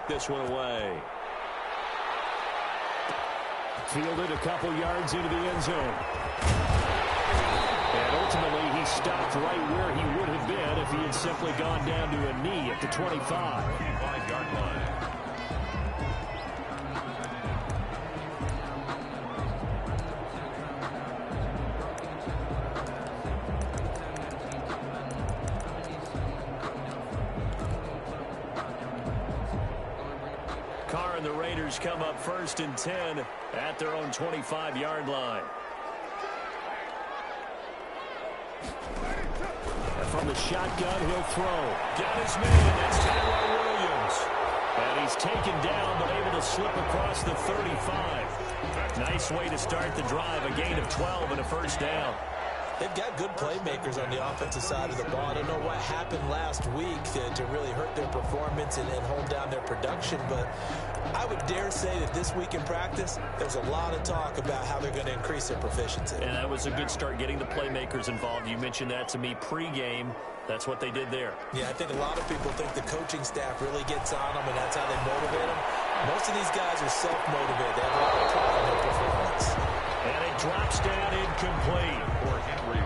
knock this one away. Fielded a couple yards into the end zone. And ultimately, he stopped right where he would have been if he had simply gone down to a knee at the 25. 25-yard line. Carr and the Raiders come up 1st and 10 at their own 25-yard line. From the shotgun, he'll throw. Got his man. That's Tyrell Williams. And he's taken down, but able to slip across the 35. Nice way to start the drive. A gain of 12 and a first down. They've got good playmakers on the offensive side of the ball. I don't know what happened last week to really hurt their performance and hold down their production, but I would dare say that this week in practice, there's a lot of talk about how they're going to increase their proficiency. And that was a good start, getting the playmakers involved. You mentioned that to me pregame. That's what they did there. Yeah, I think a lot of people think the coaching staff really gets on them, and that's how they motivate them. Most of these guys are self-motivated. They have a lot of pride in their performance. And it drops down incomplete.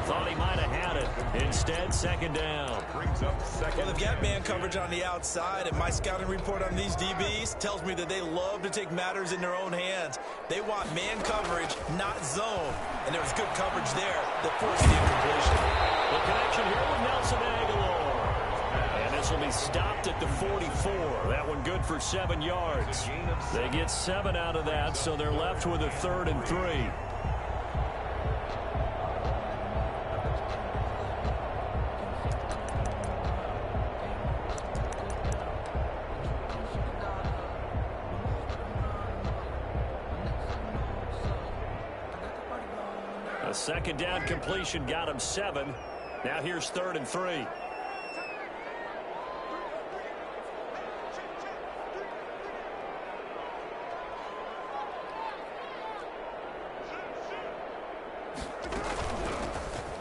Thought he might have had it. Instead, second down. Brings up second. Well, they've got man coverage on the outside, and my scouting report on these DBs tells me that they love to take matters in their own hands. They want man coverage, not zone. And there was good coverage there that forced the incompletion. The connection here with Nelson Aguilar. And this will be stopped at the 44. That one good for 7 yards. They get 7 out of that, so they're left with a 3rd and 3. A second down completion got him 7. Now here's 3rd and 3.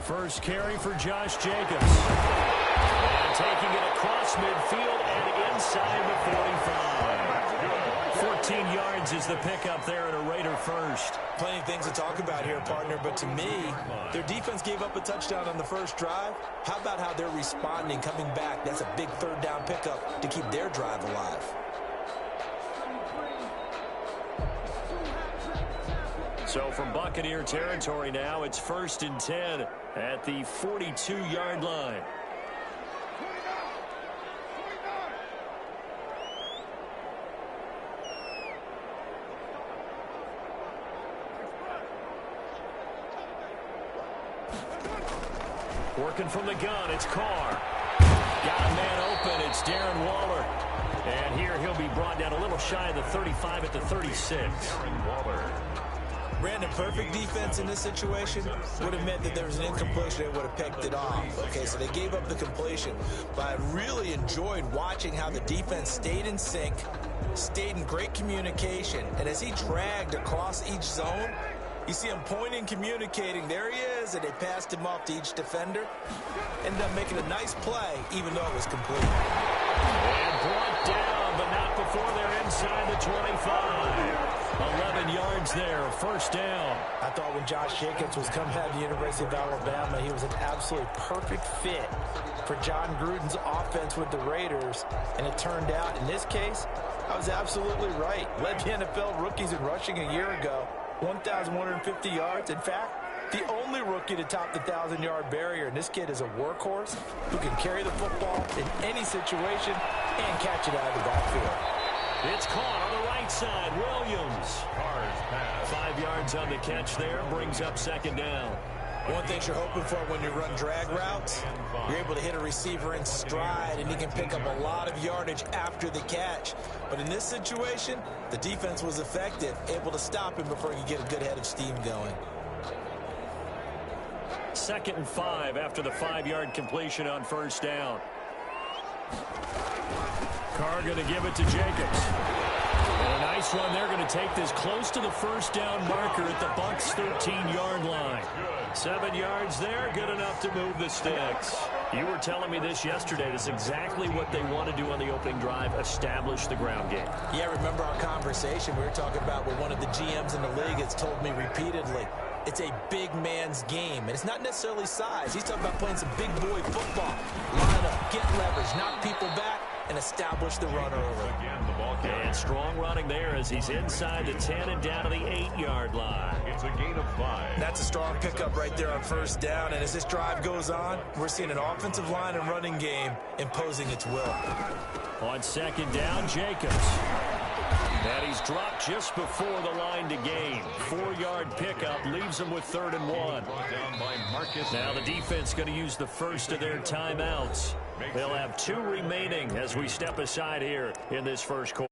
First carry for Josh Jacobs. And taking it across midfield and inside the 45. 14 yards is the pickup there at a Raider first. Plenty of things to talk about here, partner, but to me, their defense gave up a touchdown on the first drive. How about how they're responding, coming back? That's a big 3rd down pickup to keep their drive alive. So from Buccaneer territory now, it's 1st and 10 at the 42-yard line. Working from the gun, it's Carr. Got a man open, it's Darren Waller. And here he'll be brought down a little shy of the 35 at the 36. Darren Waller. Brandon, perfect defense in this situation would have meant that there was an incompletion. They would have picked it off. Okay, so they gave up the completion. But I really enjoyed watching how the defense stayed in sync, stayed in great communication. And as he dragged across each zone, you see him pointing, communicating. There he is, and they passed him off to each defender. Ended up making a nice play, even though it was complete. And brought down, but not before they're inside the 25. 11 yards there, first down. I thought when Josh Jacobs was coming out of the University of Alabama, he was an absolutely perfect fit for John Gruden's offense with the Raiders. And it turned out, in this case, I was absolutely right. Led the NFL rookies in rushing a year ago. 1,150 yards. In fact, the only rookie to top the 1,000-yard barrier. And this kid is a workhorse who can carry the football in any situation and catch it out of the backfield. It's caught on the right side. Williams. 5 yards on the catch there. Brings up second down. One thing you're hoping for when you run drag routes, you're able to hit a receiver in stride, and he can pick up a lot of yardage after the catch. But in this situation, the defense was effective, able to stop him before he could get a good head of steam going. 2nd and 5 after the 5-yard completion on first down. Carr going to give it to Jacobs. And a nice run. They're going to take this close to the first down marker at the Bucs' 13-yard line. 7 yards there, good enough to move the sticks. You were telling me this yesterday. That's exactly what they want to do on the opening drive, establish the ground game. Yeah, remember our conversation? We were talking about what one of the GMs in the league has told me repeatedly. It's a big man's game, and it's not necessarily size. He's talking about playing some big boy football. Line up, get leverage, knock people back, and establish the run early. And strong running there as he's inside the 10 and down to the 8-yard line. It's a gain of 5. That's a strong pickup right there on first down, and as this drive goes on, we're seeing an offensive line and running game imposing its will. On second down, Jacobs. And he's dropped just before the line to gain. 4-yard pickup leaves him with 3rd and 1. Now the defense going to use the first of their timeouts. They'll have 2 remaining as we step aside here in this first quarter.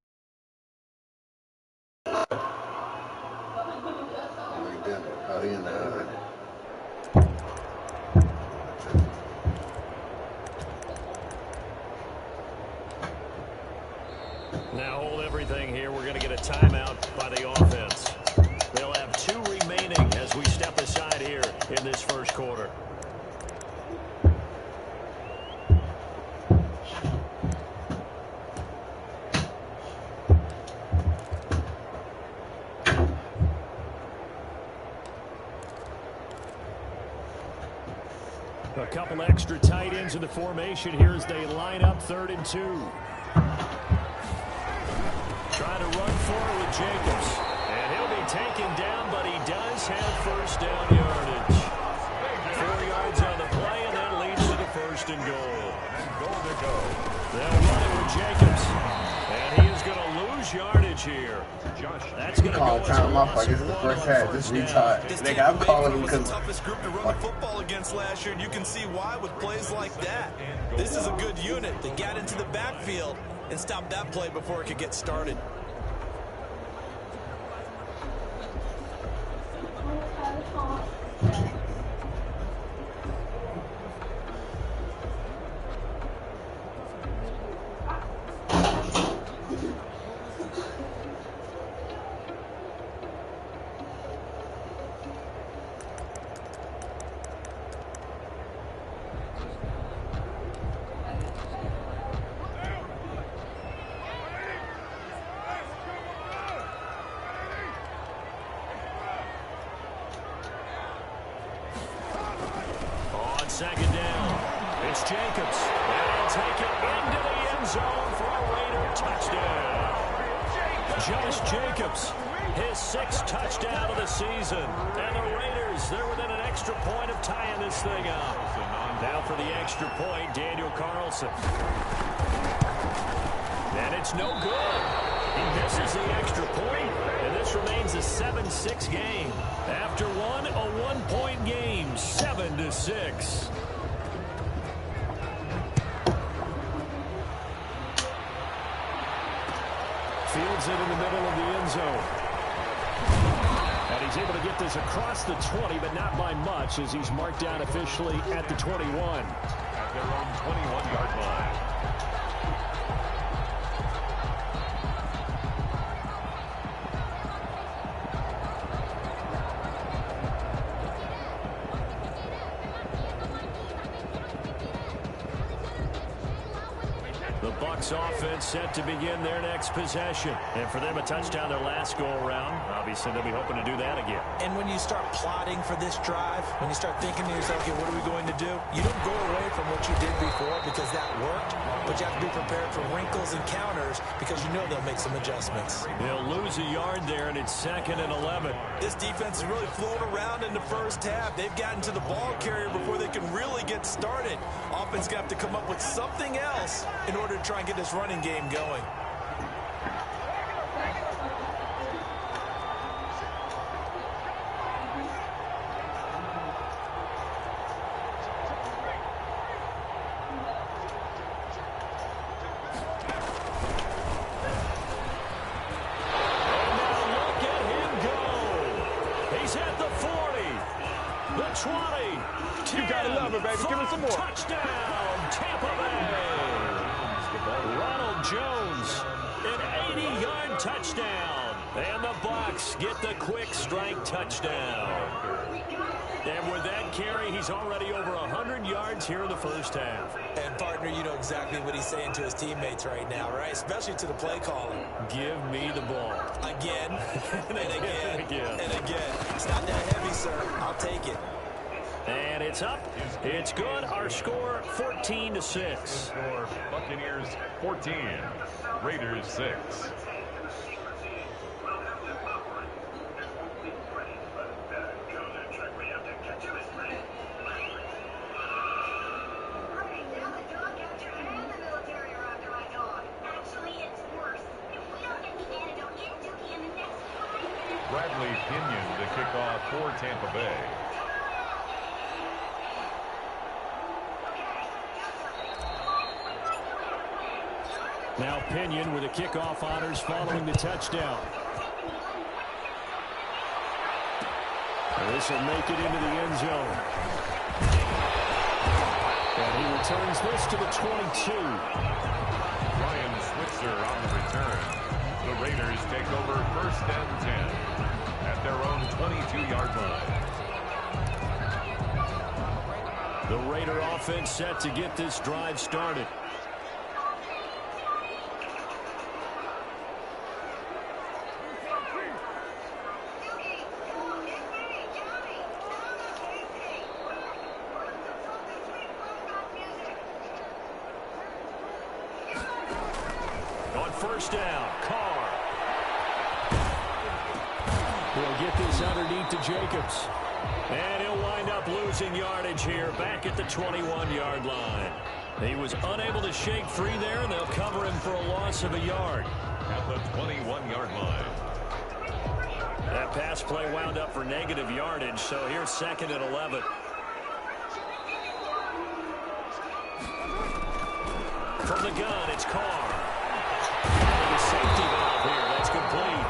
Now hold everything here. We're going to get a timeout by the offense. They'll have 2 remaining as we step aside here in this first quarter. A couple extra tight ends in the formation here as they line up 3rd and 2. Trying to run forward with Jacobs. And he'll be taken down, but he does have first down yardage. 4 yards on the play, and that leads to the 1st and goal. And goal to go. They'll run it with Jacobs. And he is going to lose yardage here. That's going to go as a loss of 1 on first down. Nigga, I'm calling him because the toughest group to run the football against last year, and you can see why with plays like that. This is a good unit. They got into the backfield and stopped that play before it could get started. Second down. It's Jacobs. And he'll take it into the end zone for a Raider touchdown. Josh Jacobs, his 6th touchdown of the season. And the Raiders, they're within an extra point of tying this thing up. Now for the extra point, Daniel Carlson. And it's no good. He misses the extra point, and this remains a 7-6 game. After one, a 1-point game, 7-6. Fields it in the middle of the end zone. And he's able to get this across the 20, but not by much, as he's marked down officially at the 21. At their own 21-yard line. Offense set to begin their next possession. And for them, a touchdown their last go-around. Obviously, they'll be hoping to do that again. And when you start plotting for this drive, when you start thinking to yourself, okay, what are we going to do? You don't go away from what you did before because that worked, but you have to be prepared for wrinkles and counters because you know they'll make some adjustments. They'll lose a yard there, and it's 2nd and 11. This defense is really flown around in the first half. They've gotten to the ball carrier before they can really get started. Offense got to come up with something else in order to try and get this running game going. You gotta love it, baby. Give it some more. Touchdown, Tampa Bay. Ronald Jones, an 80-yard touchdown. And the Bucs get the quick strike touchdown. And with that carry, he's already over 100 yards here in the first half. And, partner, you know exactly what he's saying to his teammates right now, right? Especially to the play caller. Give me the ball. Again, and again, again. and again. It's not that heavy, sir. I'll take it. And it's up. It's good. Our score, 14-6. Score, Buccaneers 14, Raiders 6. Bradley Pinion to kick off for Tampa Bay. Now Pinion with the kickoff honors following the touchdown. This will make it into the end zone. And he returns this to the 22. Ryan Switzer on the return. The Raiders take over 1st and 10 at their own 22-yard line. The Raider offense set to get this drive started. On first down, Carr. He'll get this underneath to Jacobs. And he'll wind up losing yardage here back at the 21-yard line. He was unable to shake free there, and they'll cover him for a loss of a yard. At the 21-yard line. That pass play wound up for negative yardage, so here's 2nd and 11. From the gun, it's Carr. The safety valve here, that's complete.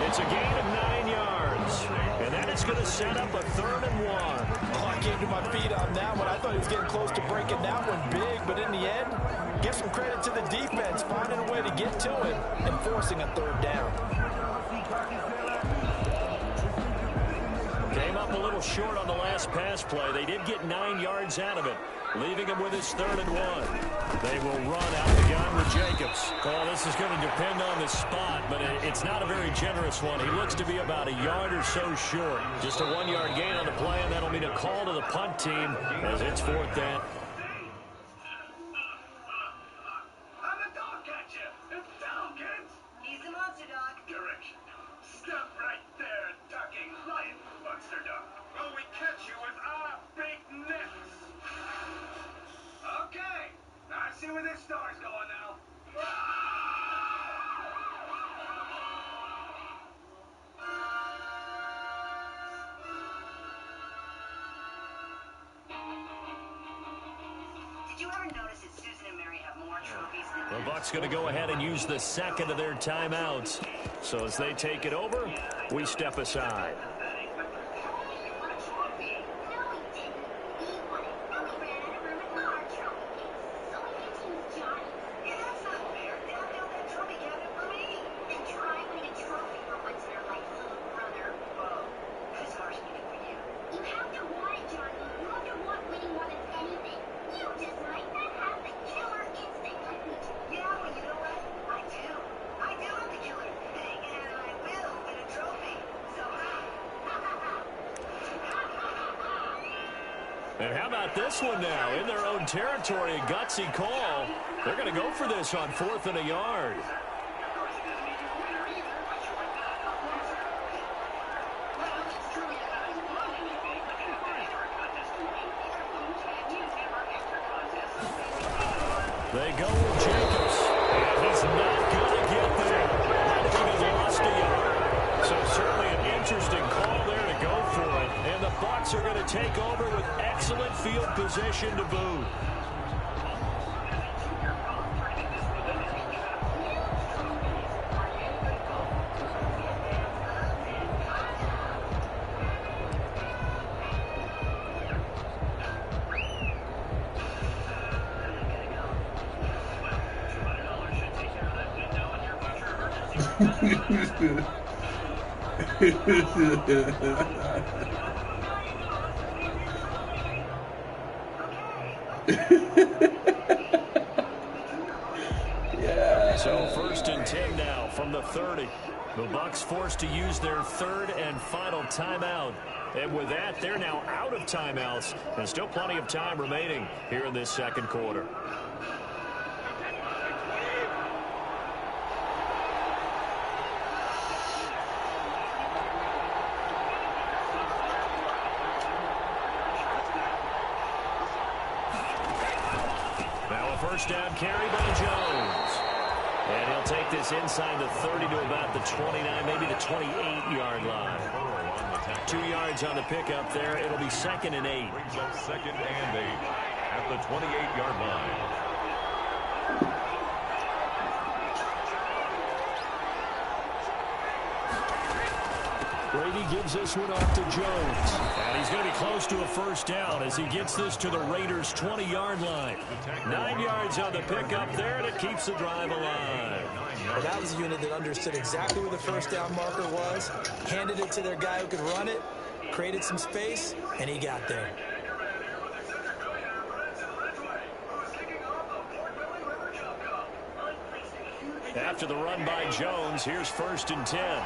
It's a gain of 9 yards. And that is going to set up a 3rd and 1. Oh, I came to my feet on that one. I thought he was getting close to breaking that one big, but in the end, give some credit to the defense, finding a way to get to him and forcing a 3rd down. Came up a little short on the last pass play. They did get 9 yards out of it, leaving him with his 3rd and 1. They will run out the gun with Jacobs. Well, this is going to depend on the spot, but it's not a very generous one. He looks to be about a yard or so short. Just a 1-yard gain on the play, and that'll mean a call to the punt team as it's 4th down. I'm a dog catcher. It's down, kids. He's the monster dog. Direction. Stop right there, ducking lion, monster dog. Will we catch you with our big nets? Okay. I see where this story's going now. Did you ever notice that Susan and Mary have more trophies than The Bucs going to go ahead and use the 2nd of their timeouts. So as they take it over, we step aside. And how about this one now? In their own territory, a gutsy call. They're going to go for this on 4th and a yard. They go with Jacobs. And he's not going to get there. Might have even lost a yard. So certainly an interesting call there to go for it. And the Bucs are going to take over with excellent field position to boot. So 1st and 10 now from the 30. The Bucs forced to use their 3rd and final timeout. And with that, they're now out of timeouts. And still plenty of time remaining here in this 2nd quarter. Now a 1st down carry by Jones. And he'll take this inside the 30 to about the 29, maybe the 28-yard line. 2 yards on the pickup there. It'll be 2nd and 8. Brings up 2nd and 8 at the 28-yard line. Brady gives this one off to Jones. And he's going to be close to a 1st down as he gets this to the Raiders' 20-yard line. 9 yards on the pickup there, and it keeps the drive alive. Well, that was a unit that understood exactly where the 1st down marker was, handed it to their guy who could run it, created some space, and he got there. After the run by Jones, here's 1st and 10.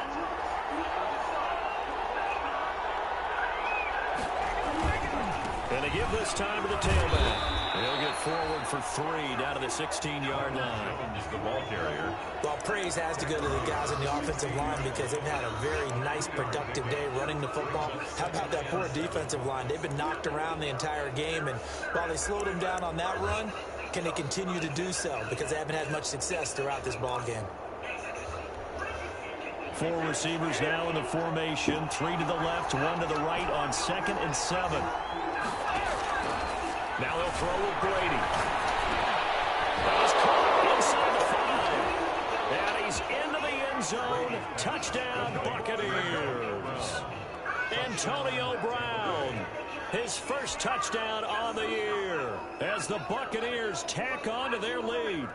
And they give this time to the tailback. He'll get forward for 3 down to the 16-yard line. The ball carrier. Well, praise has to go to the guys on the offensive line because they've had a very nice, productive day running the football. How about that poor defensive line? They've been knocked around the entire game, and while they slowed them down on that run, can they continue to do so? Because they haven't had much success throughout this ball game. 4 receivers now in the formation. 3 to the left, 1 to the right on 2nd and 7. Now he'll throw with Brady. That was caught inside the 5. And he's into the end zone. Touchdown, Buccaneers. Antonio Brown, his 1st touchdown on the year as the Buccaneers tack on to their lead.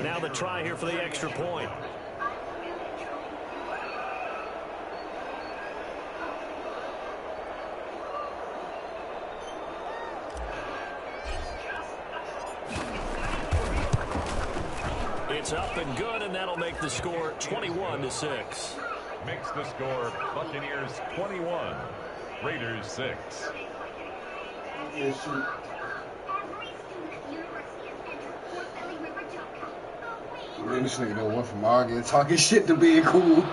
Now the try here for the extra point. It's up and good, and that'll make the score 21-6. Makes the score Buccaneers 21, Raiders 6. Man, this nigga done went from arguing, talking shit to being cool. I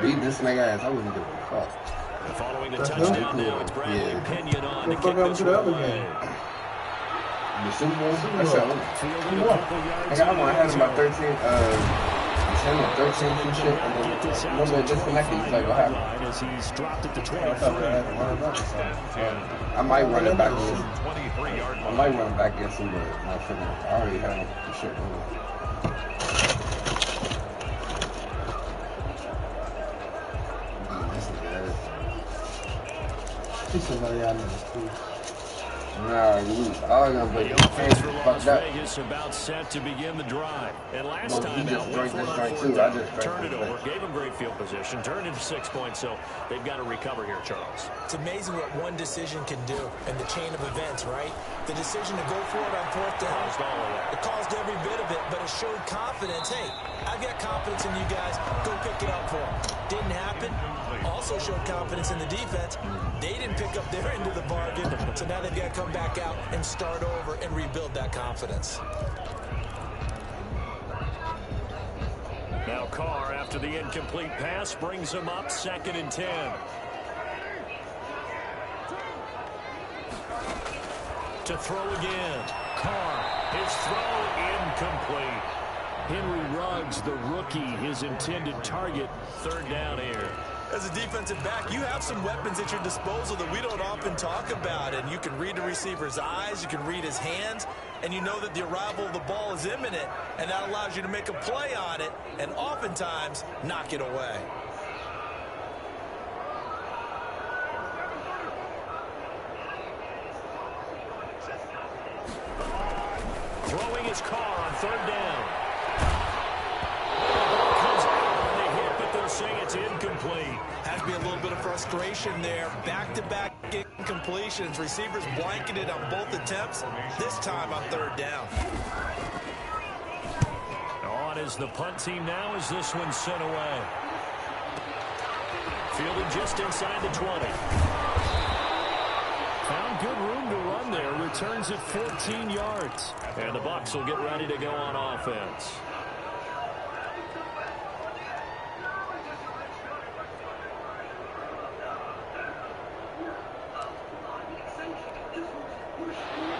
beat this nigga ass. I wouldn't give a fuck. Following the touchdown now, it's Bradley Pinion on to kick this one away. The Super Bowl? That's I had him by 13. December 13th and shit. And then remember it disconnected. He's like, what happened? As he's dropped it to 23. I might run it back against him. I might run it back against him, but my freaking, I already had him the shit moving. Nah, all gonna be the offense for Las Vegas about set to begin the drive. And last time out, went for it on 4th down, turned it over, gave them great field position, turned into 6 points, so they've got to recover here, Charles. It's amazing what one decision can do in the chain of events, right? The decision to go for it on 4th down, it caused every bit of it, but it showed confidence. Hey, I've got confidence in you guys. Go pick it up for them. Didn't happen. Also showed confidence in the defense. They didn't pick up their end of the bargain, so now they've got to come back out and start over and rebuild that confidence. Now Carr, after the incomplete pass, brings him up 2nd and 10. To throw again. Carr, his throw incomplete. Henry Ruggs, the rookie, his intended target. 3rd down here. As a defensive back, you have some weapons at your disposal that we don't often talk about, and you can read the receiver's eyes, you can read his hands, and you know that the arrival of the ball is imminent, and that allows you to make a play on it and oftentimes knock it away. his car on third down. The ball comes out on the hit, but they'll say it's incomplete. Has to be a little bit of frustration there. Back-to-back incompletions. Receivers blanketed on both attempts. This time on third down. On is the punt team now as this one's sent away. Fielded just inside the 20. Found good room to run there. Returns at 14 yards. And the Bucs will get ready to go on offense.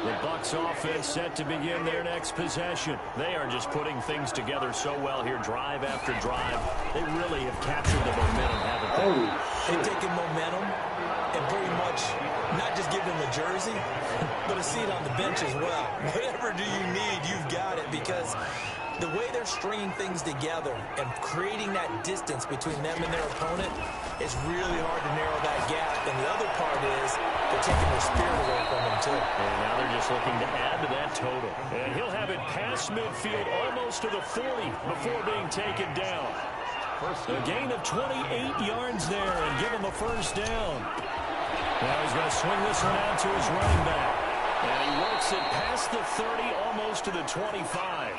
The Bucs offense set to begin their next possession. They are just putting things together so well here, drive after drive. They really have captured the momentum, haven't they? They've taken momentum and pretty much not just give them a jersey, but a seat on the bench as well. Whatever do you need, you've got it, because the way they're stringing things together and creating that distance between them and their opponent is really hard to narrow that gap. And the other part is they're taking their spirit away from them, too. And now they're just looking to add to that total. And he'll have it past midfield almost to the 40 before being taken down. A gain of 28 yards there and give him a first down. Now he's going to swing this one out to his running back. And he works it past the 30, almost to the 25.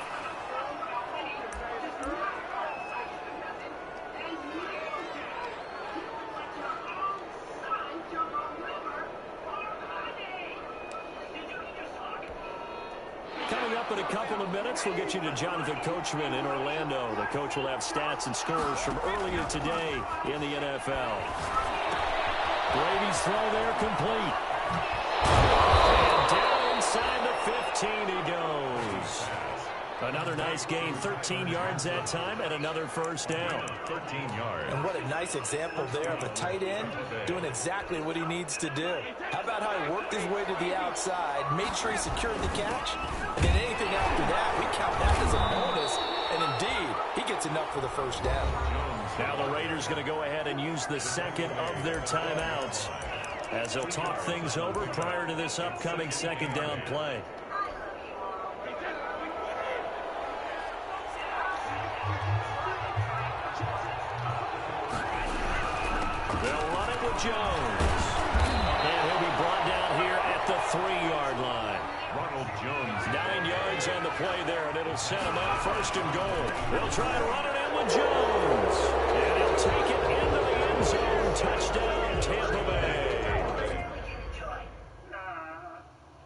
Coming up in a couple of minutes, we'll get you to Jonathan Coachman in Orlando. The coach will have stats and scores from earlier today in the NFL. Brady's throw there complete. And down inside the 15 he goes. Another nice gain, 13 yards that time, and another first down. 13 yards. And what a nice example there of a tight end doing exactly what he needs to do. How about how he worked his way to the outside, made sure he secured the catch, and then anything after that, we count that as a bonus, and indeed, he gets enough for the first down. Now the Raiders going to go ahead and use the second of their timeouts as they'll talk things over prior to this upcoming second down play. They'll run it with Jones. And he'll be brought down here at the 3-yard line. Ronald Jones. 9 yards on the play there, and it'll set him up first and goal. They'll try to run it in with Jones. And he'll take it into the end zone. Touchdown, Tampa Bay.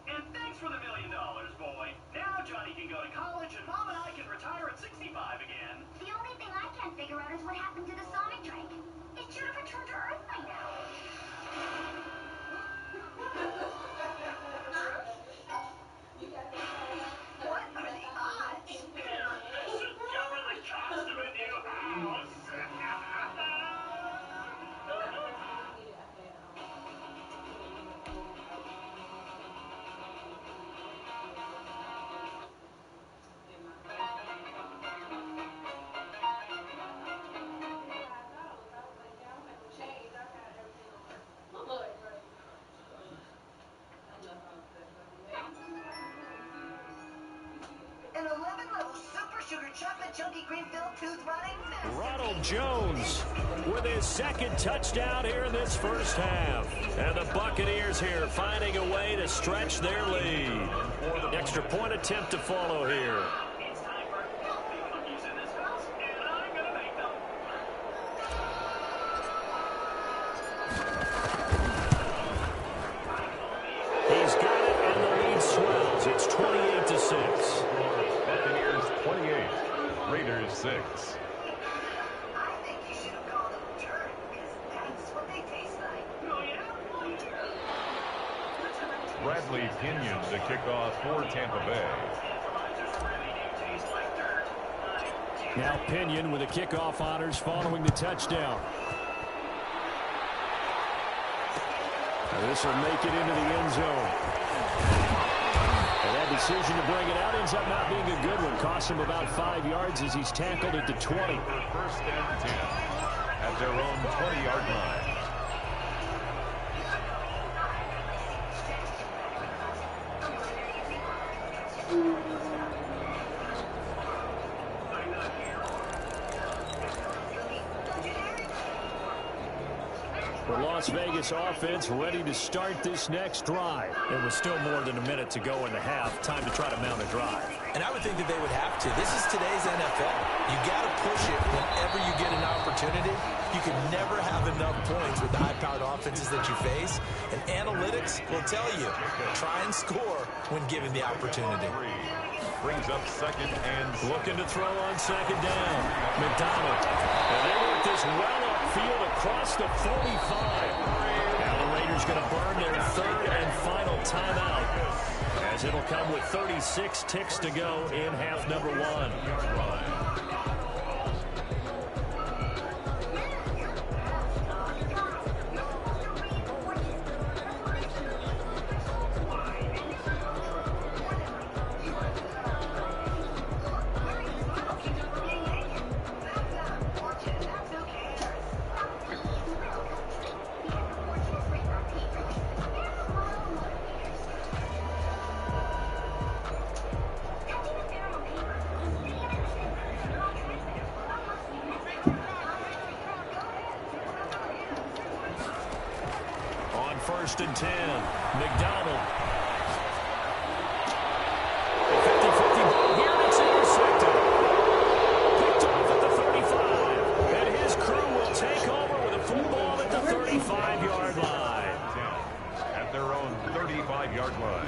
And thanks for the $1 million, boy. Now Johnny can go to college, and Mom and I can retire at 65 again. The only thing I can't figure out is what happened to the Sonic drink. It should have returned to Earth by now. What are the odds? Discover the cost of a new house. An 11-level super sugar chocolate chunky cream filled tooth running master. Ronald Jones with his second touchdown here in this first half. And the Buccaneers here finding a way to stretch their lead. Extra point attempt to follow here. It's time for healthy cookies in this house, and I'm gonna make them. He's got it, and the lead swells. It's 28-6. Buccaneers 28. Raiders 6. I think you should have called them turd, because that's what they taste like. Oh, yeah? Bradley Pinion to kick off for Tampa Bay. Now Pinion with the kickoff honors following the touchdown. This will make it into the end zone. And that decision to bring it out ends up not being a good one. Costs him about 5 yards as he's tackled at the 20. First and 10 at their own 20-yard line. The Las Vegas offense ready to start this next drive. It was still more than a minute to go in the half. Time to try to mount a drive. And I would think that they would have to. This is today's NFL. You got to push it whenever you get an opportunity. You can never have enough points with the high-powered offenses that you face. And analytics will tell you, try and score when given the opportunity. Brings up second and looking to throw on second down. McDonald. And they work this well upfield across the 45. Now the Raiders going to burn their third and final timeout, as it'll come with 36 ticks to go in half number one. First and 10. McDonald. A 50-50 ball here, and it's intercepted. Picked off at the 35. And his crew will take over with a football at the 35-yard line. At their own 35-yard line.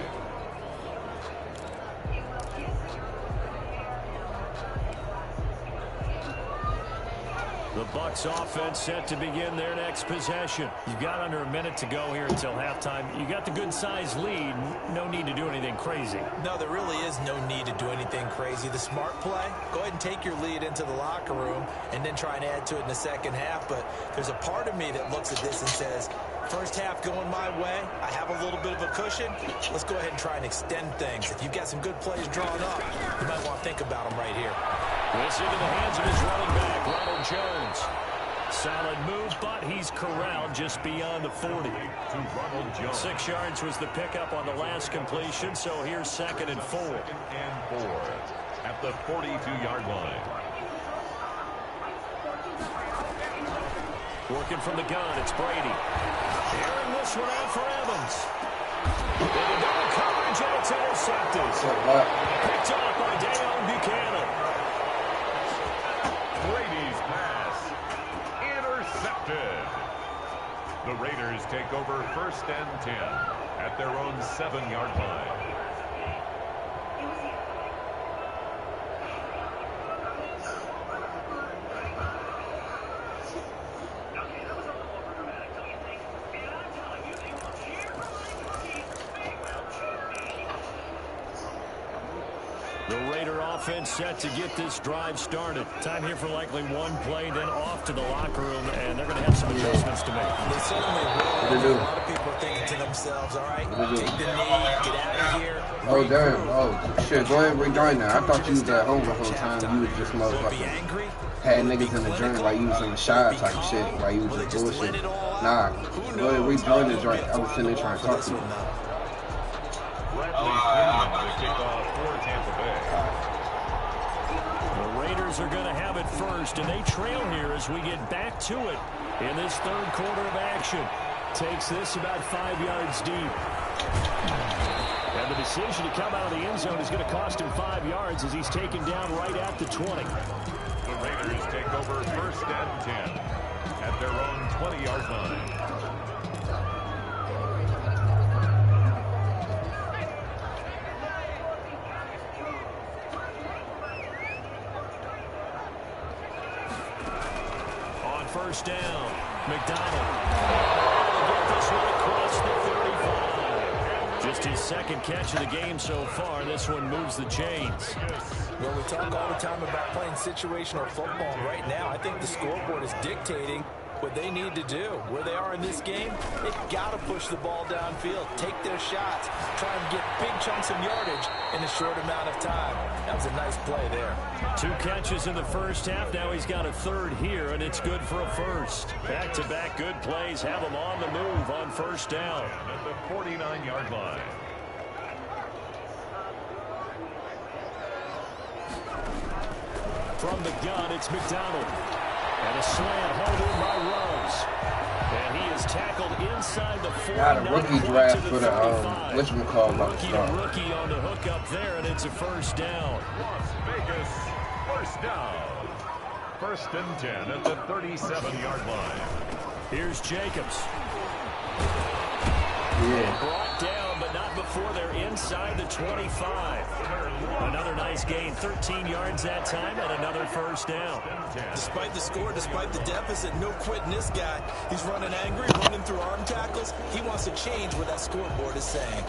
The Bucs offense set to begin their next possession. You've got under a minute to go here until halftime. You got the good-sized lead. No need to do anything crazy. No, there really is no need to do anything crazy. The smart play, go ahead and take your lead into the locker room and then try and add to it in the second half. But there's a part of me that looks at this and says, first half going my way, I have a little bit of a cushion. Let's go ahead and try and extend things. If you've got some good plays drawn up, you might want to think about them right here. This into the hands of his running back, Ronald Jones. Solid move, but he's corralled just beyond the 40. To Ronald Jones. 6 yards was the pickup on the last completion, so here's second and 4. Second and 4 at the 42-yard line. Working from the gun, it's Brady. Airing this one out for Evans. Into double coverage, and it's intercepted. Picked off by Dayon Buchanan. Brady's pass intercepted. The Raiders take over first and 10 at their own 7-yard line. The Raider offense set to get this drive started. Time here for likely one play, then off to the locker room, and they're going to have some adjustments to make. They certainly will. A lot of people are thinking to themselves, all right, take the knee, get out of here. Oh, damn. Oh, shit. Go ahead and rejoin that. I thought you was at home the whole time. You was just motherfucking had niggas in the joint like you was in the shy type shit. Like you was just bullshit. Nah. Go ahead and rejoin the joint. I was sitting there trying to talk to you. The Raiders are going to have it first, and they trail here as we get back to it in this third quarter of action. Takes this about 5 yards deep. And the decision to come out of the end zone is going to cost him 5 yards as he's taken down right at the 20. The Raiders take over first and 10 at their own 20-yard line. First down, McDonald. Get this one across the 35. Just his second catch of the game so far. This one moves the chains. Well, we talk all the time about playing situational football. Right now, I think the scoreboard is dictating what they need to do. Where they are in this game, they've got to push the ball downfield, take their shots, try and get big chunks of yardage in a short amount of time. That was a nice play there. 2 catches in the first half. Now he's got a third here, and it's good for a first. Back-to-back good plays have him on the move on first down. At the 49-yard line. From the gun, it's McDonald. And a slant held in by Rose. And he is Got a rookie draft for the whatchamacallit. Rookie to rookie on the hook up there, and it's a first down. Las Vegas, first down. 1st and 10 at the 37-yard line. Here's Jacobs. Yeah. Brought down, but not before they're inside the 25. Another nice gain, 13 yards that time, and another first down. Despite the score, despite the deficit, no quitting this guy. He's running angry, running through arm tackles. He wants to change what that scoreboard is saying.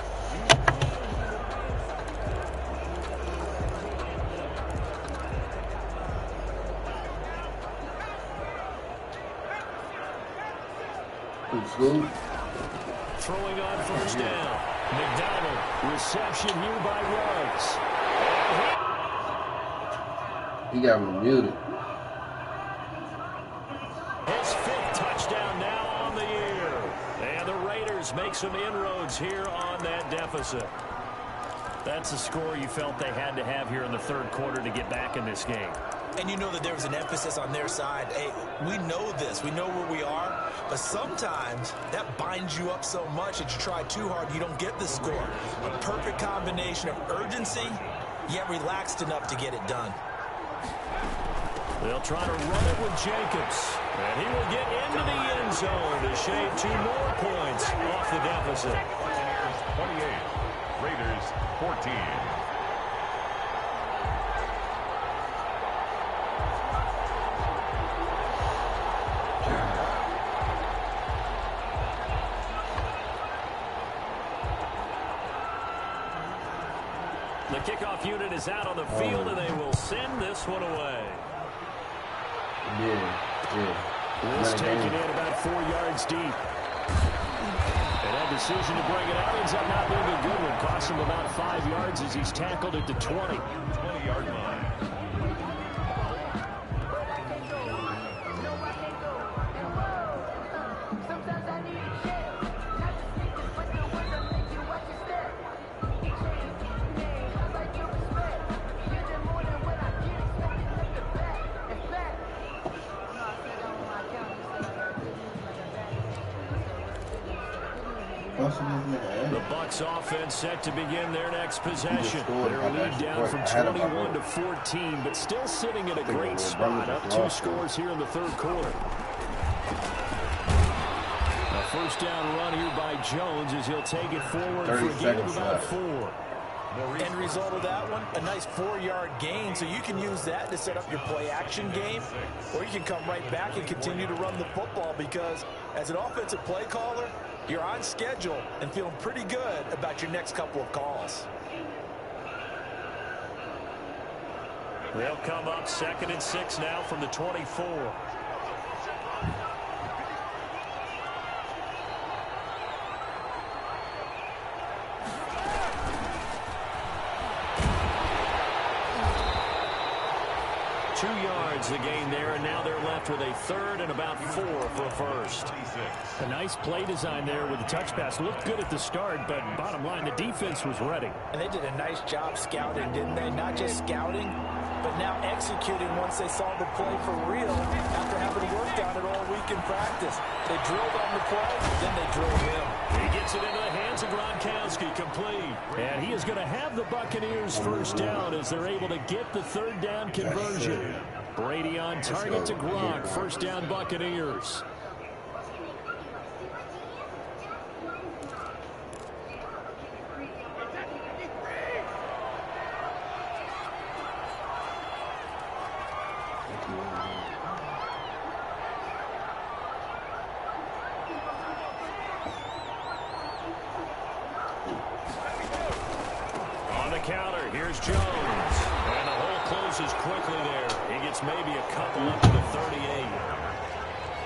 Throwing on first down. McDonald, reception here by Ruggs. He got muted. His 5th touchdown now on the year. And the Raiders make some inroads here on that deficit. That's a score you felt they had to have here in the 3rd quarter to get back in this game. And you know that there was an emphasis on their side. Hey, we know this. We know where we are. But sometimes that binds you up so much that you try too hard, you don't get the score. A perfect combination of urgency, yet relaxed enough to get it done. They'll try to run it with Jacobs. And he will get into the end zone to shave 2 more points off the deficit. Buccaneers 28, Raiders 14. The kickoff unit is out on the field, and they will send this one away. This taken in about 4 yards deep. And that decision to bring it out ends up not being a good one. Cost him about 5 yards as he's tackled at the 20. 20-yard line. The Bucs offense set to begin their next possession. Their lead down from 21 to 14, but still sitting in a great spot. Up 2 scores here in the 3rd quarter. A first down run here by Jones as he'll take it forward for a gain of about 4. End result of that one, a nice 4-yard gain, so you can use that to set up your play-action game, or you can come right back and continue to run the football because as an offensive play caller, you're on schedule and feeling pretty good about your next couple of calls. They'll come up 2nd and 6 now from the 24. The gain there, and now they're left with a 3rd and about 4 for a first. A nice play design there with the touch pass. Looked good at the start, but bottom line, the defense was ready. And they did a nice job scouting, didn't they? Not just scouting, but now executing once they saw the play for real after having worked on it all week in practice. They drilled on the play, then they drilled him. He gets it into the hands of Gronkowski, complete. And he is going to have the Buccaneers first down as they're able to get the 3rd down conversion. Brady on target to Gronk. First down, Buccaneers. On the counter, here's Jones. And the hole closes quickly there. He gets maybe a couple up to the 38.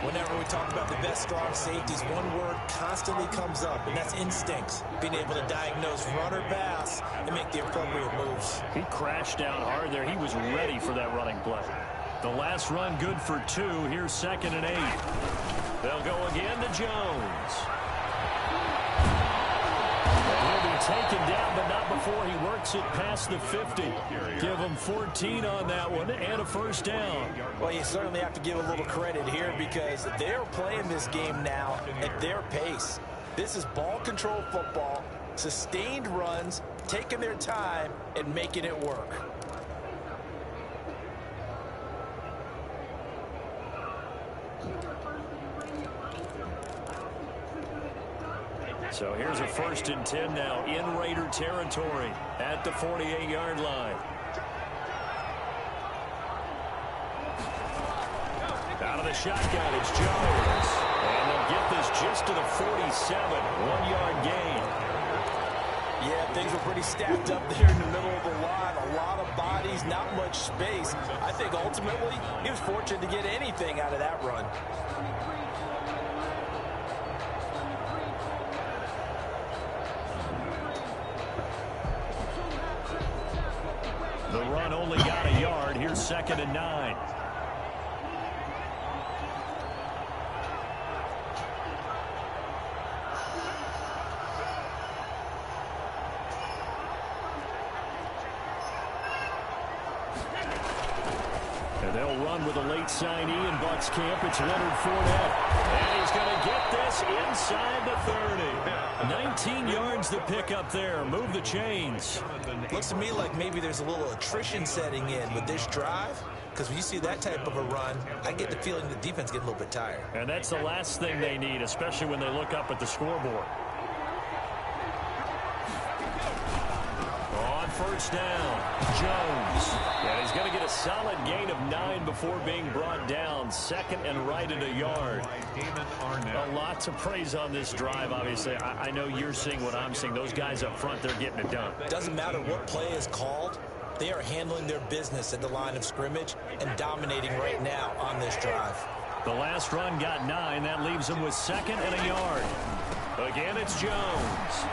Whenever we talk about the best strong safeties, one word constantly comes up, and that's instincts. Being able to diagnose run or pass and make the appropriate moves. He crashed down hard there. He was ready for that running play. The last run good for 2. Here's 2nd and 8. They'll go again to Jones. He'll be taken down, but not before he works it past the 50. Give him 14 on that one and a first down. Well, you certainly have to give a little credit here because they're playing this game now at their pace. This is ball control football, sustained runs, taking their time, and making it work. So here's a 1st and 10 now in Raider territory at the 48-yard line. Out of the shotgun, it's Jones. And they'll get this just to the 47, 1-yard gain. Yeah, things were pretty stacked up there in the middle of the line. A lot of bodies, not much space. I think ultimately he was fortunate to get anything out of that run. The run only got a yard. Here's 2nd and 9. And they'll run with a late signee in Bucs camp. It's Leonard Fournette. And he's going to get this inside the 30. 19 yards to pick up there. Move the chains. Looks to me like maybe there's a little attrition setting in with this drive. Because when you see that type of a run, I get the feeling the defense getting a little bit tired. And that's the last thing they need, especially when they look up at the scoreboard. On 1st down, Jones. And he's going to get a solid gain of 9 before being brought down. 2nd and right at a yard. A lot to praise on this drive, obviously. I know you're seeing what I'm seeing. Those guys up front, they're getting it done. Doesn't matter what play is called. They are handling their business at the line of scrimmage and dominating right now on this drive. The last run got 9. That leaves him with 2nd and a yard. Again, it's Jones.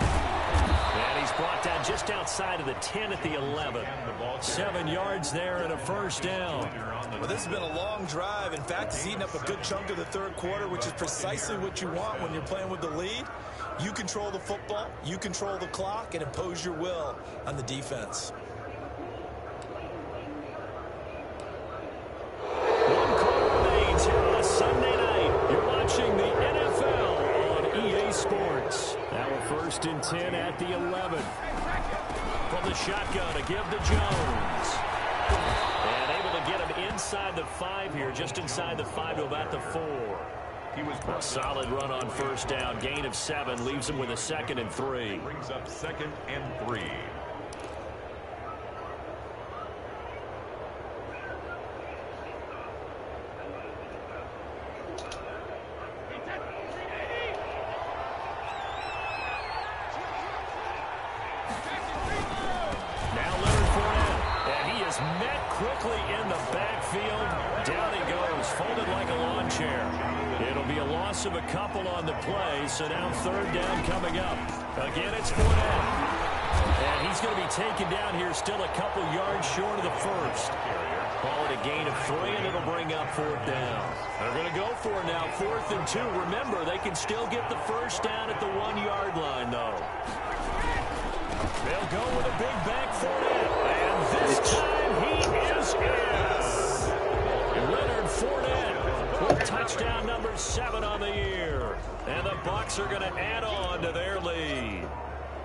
And he's brought down just outside of the 10 at the 11. 7 yards there and a 1st down. Well, this has been a long drive. In fact, it's eaten up a good chunk of the 3rd quarter, which is precisely what you want when you're playing with the lead. You control the football, you control the clock, and impose your will on the defense. One quarter remains here on a Sunday night. You're watching the NFL on EA Sports. Now a 1st and 10 at the 11. From the shotgun to give to Jones. And able to get him inside the 5 here, just inside the 5 to about the 4. A solid run on 1st down. Gain of 7 leaves him with a 2nd and 3. Brings up 2nd and 3. Quickly in the backfield. Down he goes, folded like a lawn chair. It'll be a loss of a couple on the play, so now 3rd down coming up. Again, it's Fournette. And he's going to be taken down here still a couple yards short of the 1st. Call it a gain of 3, and it'll bring up 4th down. They're going to go for it now, 4th and 2. Remember, they can still get the 1st down at the 1-yard line, though. They'll go with a big back Fournette. And this time he is in. Leonard Fournette with touchdown number 7 on the year. And the Bucs are going to add on to their lead.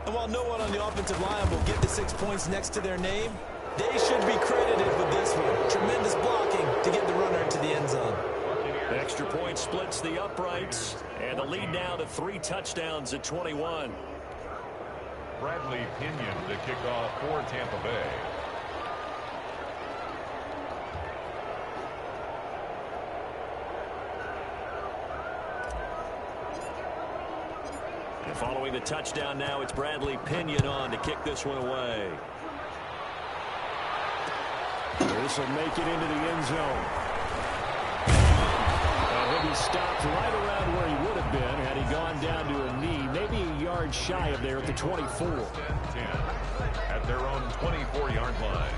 And while no one on the offensive line will get the 6 points next to their name, they should be credited with this one. Tremendous blocking to get the runner into the end zone. Extra point splits the uprights. And the lead now to 3 touchdowns at 21. Bradley Pinion to kick off for Tampa Bay. And following the touchdown now, it's Bradley Pinion on to kick this one away. This will make it into the end zone. And he'll be stopped right around where he would have been had he gone down to a knee, maybe a yard shy of there at the 24. 10 at their own 24-yard line.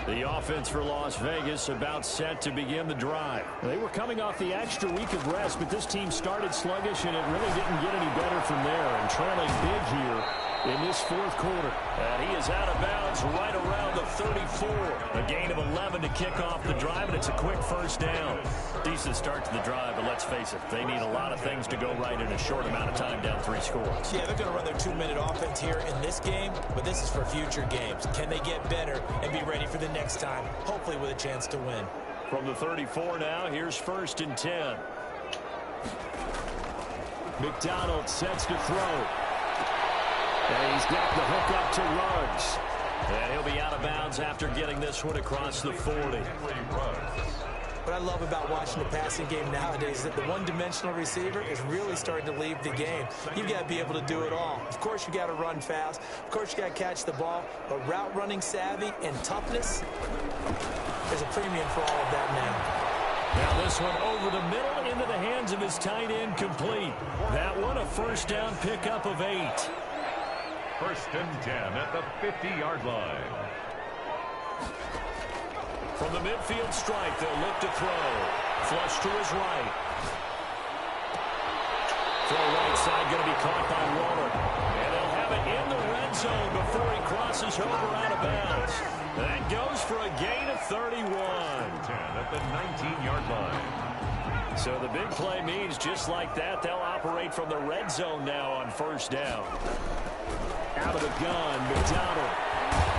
The The offense for Las Vegas about set to begin the drive. They were coming off the extra week of rest, but this team started sluggish, and it really didn't get any better from there. And trailing big here in this fourth quarter. And he is out of bounds right around the 34. A gain of 11 to kick off the drive, and it's a quick first down. Decent start to the drive, but let's face it, they need a lot of things to go right in a short amount of time down 3 scores. Yeah, they're going to run their 2-minute offense here in this game, but this is for future games. Can they get better and be ready for the next time, hopefully with a chance to win? From the 34 now, here's 1st and 10. McDonald sets to throw. And he's got the hook up to Ruggs. And he'll be out of bounds after getting this one across the 40. What I love about watching the passing game nowadays is that the one-dimensional receiver is really starting to leave the game. You've got to be able to do it all. Of course, you got to run fast. Of course, you got to catch the ball. But route running savvy and toughness, there's a premium for all of that now. Now this one over the middle into the hands of his tight end, complete. That one a first down pickup of 8. 1st and 10 at the 50-yard line. From the midfield strike, they'll look to throw. Flush to his right. Throw right side, going to be caught by Waller. And they'll have it in the red zone before he crosses over out of bounds. That goes for a gain of 31. 10 at the 19-yard line. So the big play means just like that, they'll operate from the red zone now on 1st down. Out of the gun, McDonald.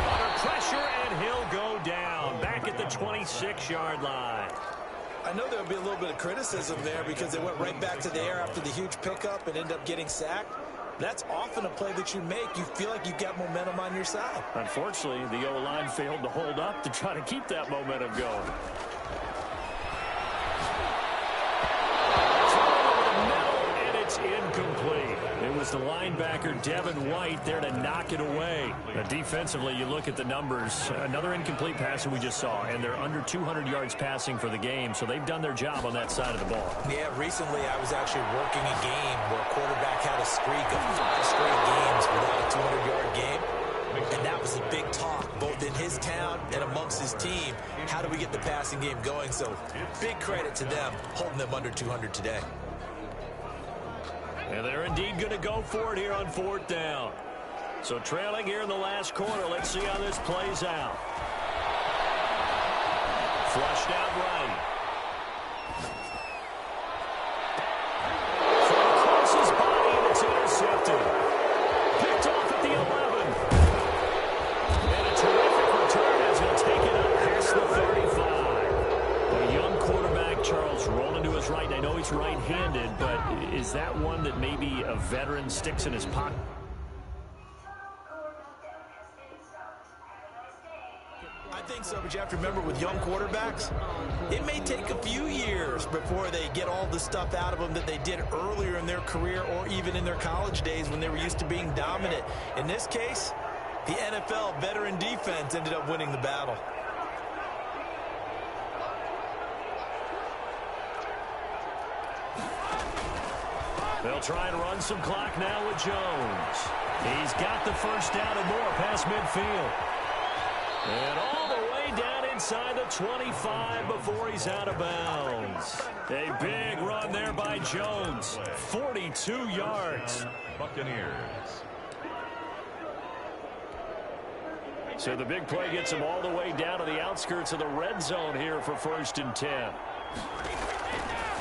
Under pressure, and he'll go down. Back at the 26-yard line. I know there'll be a little bit of criticism there because they went right back to the air after the huge pickup and ended up getting sacked. That's often a play that you make. You feel like you've got momentum on your side. Unfortunately, the O-line failed to hold up to try to keep that momentum going. It's incomplete. It was the linebacker, Devin White, there to knock it away. Now, defensively, you look at the numbers. Another incomplete pass that we just saw, and they're under 200 yards passing for the game, so they've done their job on that side of the ball. Yeah, recently I was actually working a game where a quarterback had a streak of 5 straight games without a 200-yard game. And that was a big talk, both in his town and amongst his team. How do we get the passing game going? So big credit to them, holding them under 200 today. And they're indeed going to go for it here on 4th down. So trailing here in the last quarter. Let's see how this plays out. Flushed out right. Throw across his body, and it's intercepted. Picked off at the 11. And a terrific return as he'll take it up past the 35. A young quarterback, Charles, rolling to his right. I know he's right-handed, but is that one that maybe a veteran sticks in his pocket? I think so, but you have to remember with young quarterbacks, it may take a few years before they get all the stuff out of them that they did earlier in their career or even in their college days when they were used to being dominant. In this case, the NFL veteran defense ended up winning the battle. They'll try and run some clock now with Jones. He's got the first down and more past midfield. And all the way down inside the 25 before he's out of bounds. A big run there by Jones. 42 yards. Buccaneers. So the big play gets him all the way down to the outskirts of the red zone here for 1st and 10.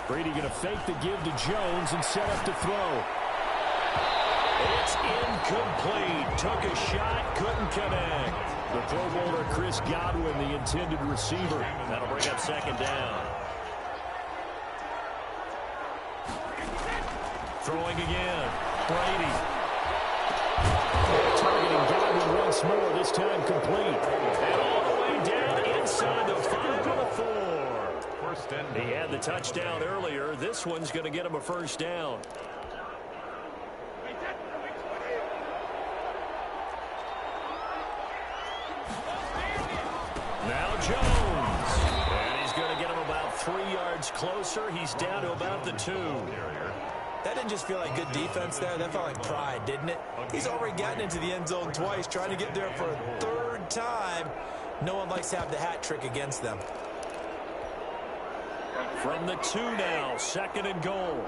Brady going to fake the give to Jones and set up to throw. It's incomplete. Took a shot, couldn't connect. The Pro Bowler Chris Godwin, the intended receiver. That'll bring up 2nd down. Throwing again. Brady. Targeting Godwin once more, this time complete. And all the way down inside the 5 to the 4. He had the touchdown earlier. This one's going to get him a first down. Now Jones. And he's going to get him about 3 yards closer. He's down to about the 2. That didn't just feel like good defense there. That felt like pride, didn't it? He's already gotten into the end zone twice, trying to get there for a 3rd time. No one likes to have the hat trick against them. From the 2 now, 2nd and goal.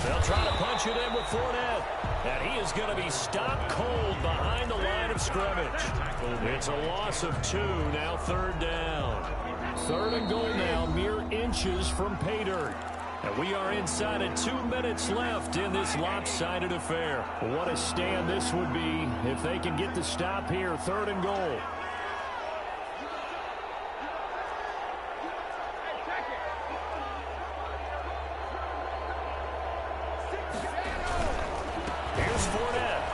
They'll try to punch it in with Fournette. And he is going to be stopped cold behind the line of scrimmage. It's a loss of 2, now 3rd down. 3rd and goal now, mere inches from pay dirt. And we are inside of 2 minutes left in this lopsided affair. What a stand this would be if they can get the stop here. 3rd and goal. Here's Fournette.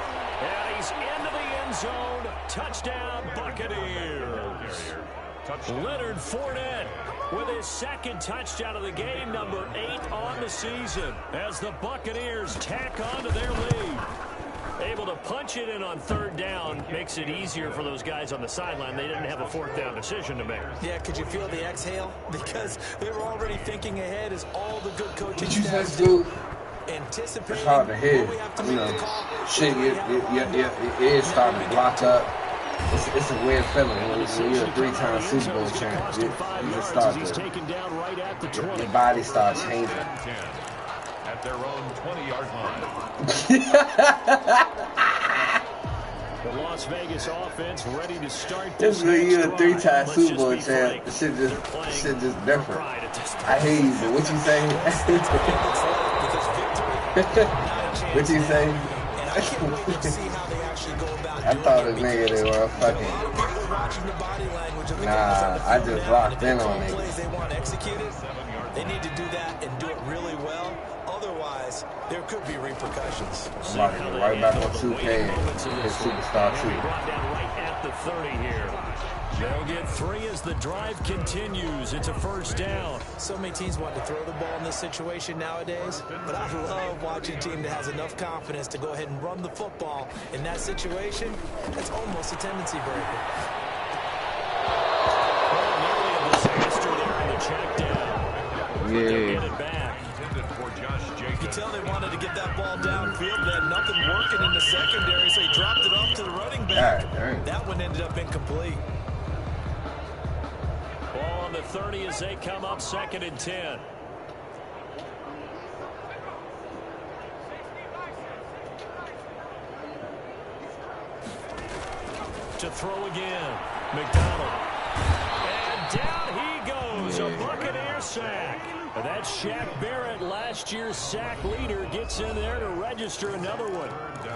And he's into the end zone. Touchdown, Buccaneers. Leonard Fournette with his 2nd touchdown of the game, number 8 on the season, as the Buccaneers tack onto their lead. Able to punch it in on 3rd down makes it easier for those guys on the sideline. They didn't have a 4th down decision to make. Yeah, could you feel the exhale? Because they were already thinking ahead as all the good coaching What you staffs do? anticipating. It's hard to hit. You know, shit, it is starting to block up. It's a weird feeling when you're a 3-time Super Bowl champ. You just start to, your body starts changing. At their own 20-yard line. The Las Vegas offense ready to start This this when you're a next drive. 3-time Let's Super just Bowl be champ. frank. The shit just They're different. pride at this I hear you. What you say? What you say? I thought it nigga they were fucking. Nah, I just locked in on it. They want executed. They need to do that and do it really well. Otherwise, there could be repercussions. I'm about to go right back on 2K and hit Superstar 2. Brought down right at the 30 here. They'll get 3 as the drive continues. It's a 1st down. So many teams want to throw the ball in this situation nowadays, but I love watching a team that has enough confidence to go ahead and run the football. In that situation, that's almost a tendency breaker. Well, nearly a disaster there in the check down. They'll get it back. You can tell they wanted to get that ball downfield. They had nothing working in the secondary, so he dropped it off to the running back. That one ended up incomplete. Ball on the 30 as they come up 2nd and 10. To throw again. McDonald. And down he goes. A Buccaneer sack. That's Shaq Barrett, last year's sack leader, gets in there to register another one.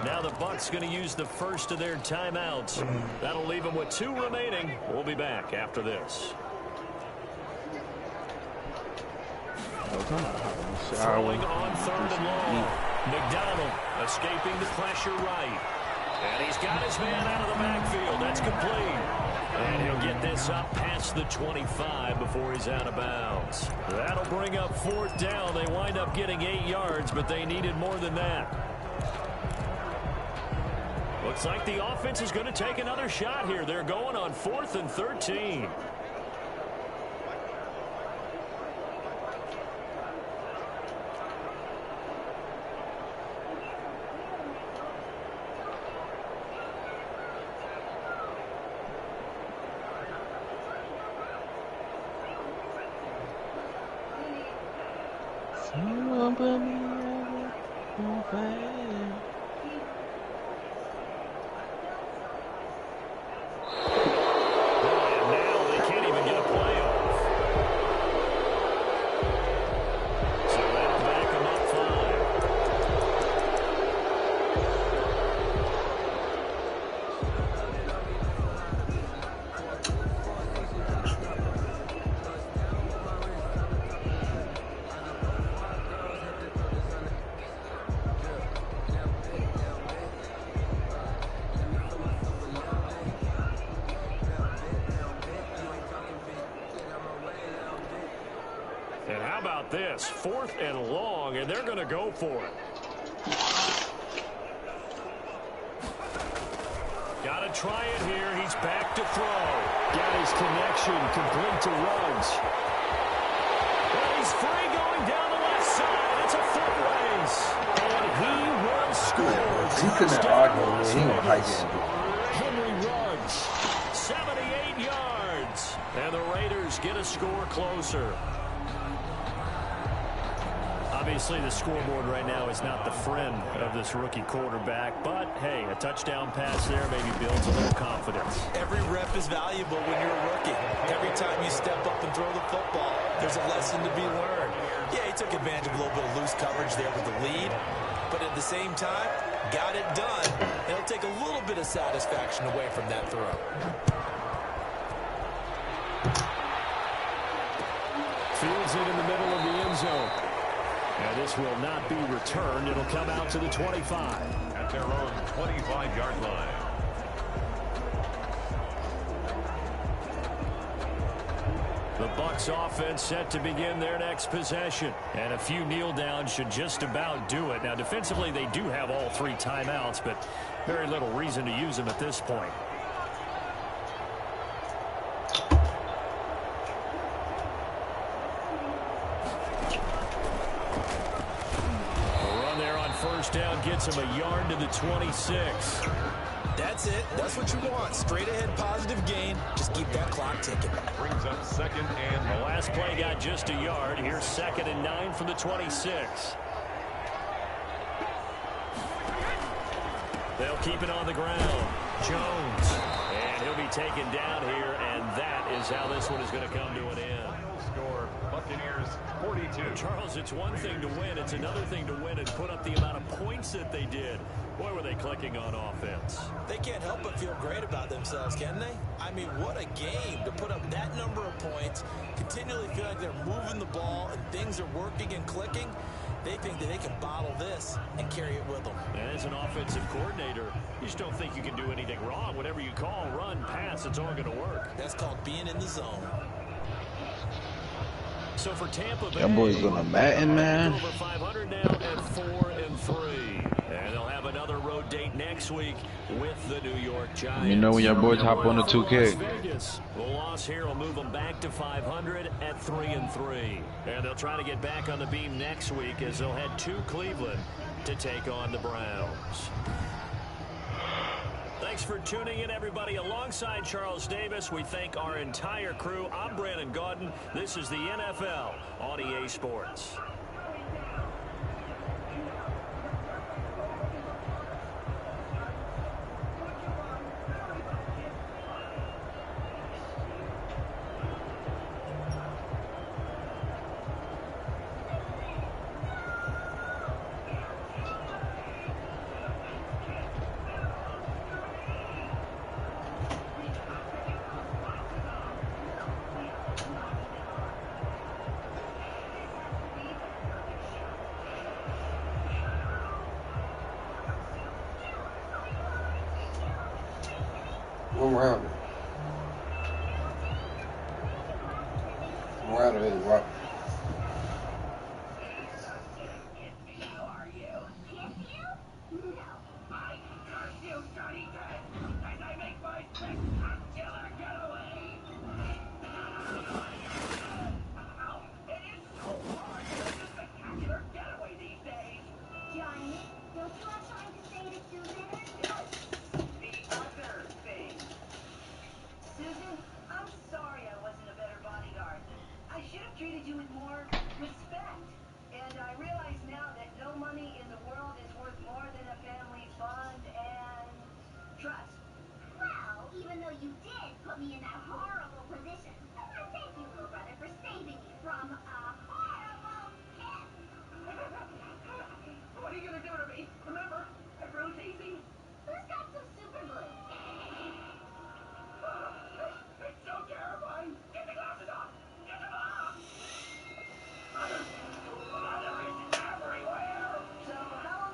Now the Bucs going to use the first of their timeouts. That'll leave them with 2 remaining. We'll be back after this. Throwing on 3rd and long. McDonald escaping the pressure right. And he's got his man out of the backfield. That's complete. And he'll get this up past the 25 before he's out of bounds. That'll bring up 4th down. They wind up getting 8 yards, but they needed more than that. Looks like the offense is going to take another shot here. They're going on 4th and 13. This 4th and long, and they're going to go for it. Got to try it here. He's back to throw. Got his connection complete to Ruggs. Well, he's free going down the left side. It's a foot race, and he will score. sitting there arguing, man. He ain't gonna hike it. Henry runs 78 yards, and the Raiders get a score closer. Obviously, the scoreboard right now is not the friend of this rookie quarterback, but hey, a touchdown pass there maybe builds a little confidence. Every rep is valuable when you're a rookie. Every time you step up and throw the football, there's a lesson to be learned. Yeah, he took advantage of a little bit of loose coverage there with the lead, but at the same time, got it done. It'll take a little bit of satisfaction away from that throw. Fields it in the middle of the end zone. And this will not be returned. It'll come out to the 25. At their own 25-yard line. The Bucs offense set to begin their next possession. And a few kneel downs should just about do it. Now, defensively, they do have all 3 timeouts, but very little reason to use them at this point. First down gets him a yard to the 26. That's it. That's what you want. Straight ahead positive gain. Just keep that clock ticking. Brings up 2nd and the last play got just a yard. Here's 2nd and 9 from the 26. They'll keep it on the ground. Jones. And he'll be taken down here, and that is how this one is going to come to an end. Final score, Buccaneers 42. Charles, it's one thing to win. It's another thing to win and put up the amount of points that they did. Boy, were they clicking on offense. They can't help but feel great about themselves, can they? I mean, what a game to put up that number of points, continually feel like they're moving the ball and things are working and clicking. They think that they can bottle this and carry it with them. And as an offensive coordinator, you just don't think you can do anything wrong. Whatever you call, run, pass, it's all going to work. That's called being in the zone. So for Tampa Bay, that boy's on a Madden, man. Over 500 now at 4-3, and they'll have another road date next week with the New York Giants. You know when your boys hop on the 2K. The loss here will move them back to 500 at 3-3, and they'll try to get back on the beam next week as they'll head to Cleveland to take on the Browns. Thanks for tuning in, everybody. Alongside Charles Davis, we thank our entire crew. I'm Brandon Gaudin. This is the NFL on EA Sports. One rounder. One rounder is right. Well, even though you did put me in that hard